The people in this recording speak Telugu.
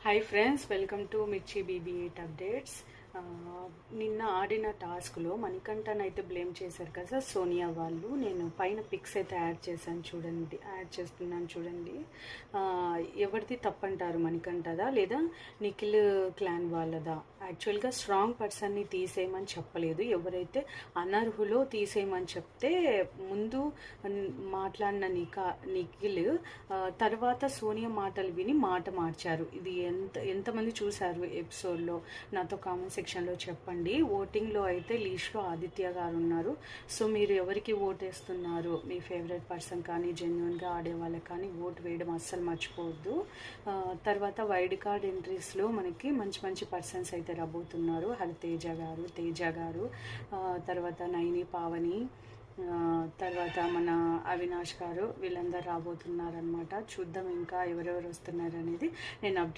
హాయ్ ఫ్రెండ్స్, వెల్కమ్ టు మిర్చి BB8 అప్డేట్స్. నిన్న ఆడిన టాస్క్లో మణికంఠన్ అయితే బ్లేమ్ చేశారు కదా సోనియా వాళ్ళు. నేను పైన పిక్స్ అయితే యాడ్ చేస్తున్నాను చూడండి. ఎవరిది తప్పంటారు, మణికంఠదా లేదా నిఖిల్ క్లాన్ వాళ్ళదా? యాక్చువల్గా స్ట్రాంగ్ పర్సన్ని తీసేయమని చెప్పలేదు. ఎవరైతే అనర్హులో తీసేయమని చెప్తే ముందు మాట్లాడిన నిఖిల్ తర్వాత సోనియా మాటలు విని మాట మార్చారు. ఇది ఎంతమంది చూశారు ఎపిసోడ్లో నాతో కామెంట్ సెక్షన్లో చెప్పండి. ఓటింగ్లో అయితే లీస్ట్లో ఆదిత్య గారు ఉన్నారు. సో మీరు ఎవరికి ఓట్ వేస్తున్నారు? మీ ఫేవరెట్ పర్సన్ కానీ జెన్యున్గా ఆడే వాళ్ళకి కానీ ఓట్ వేయడం అస్సలు మర్చిపోవద్దు. తర్వాత వైల్డ్ కార్డ్ ఎంట్రీస్లో మనకి మంచి మంచి పర్సన్స్ అయితే రాబోతున్నారు. తేజ గారు, తర్వాత నైని, పావని, తర్వాత మన అవినాష్ గారు, వీళ్ళందరూ రాబోతున్నారనమాట. చూద్దాం ఇంకా ఎవరెవరు వస్తున్నారు అనేది నేను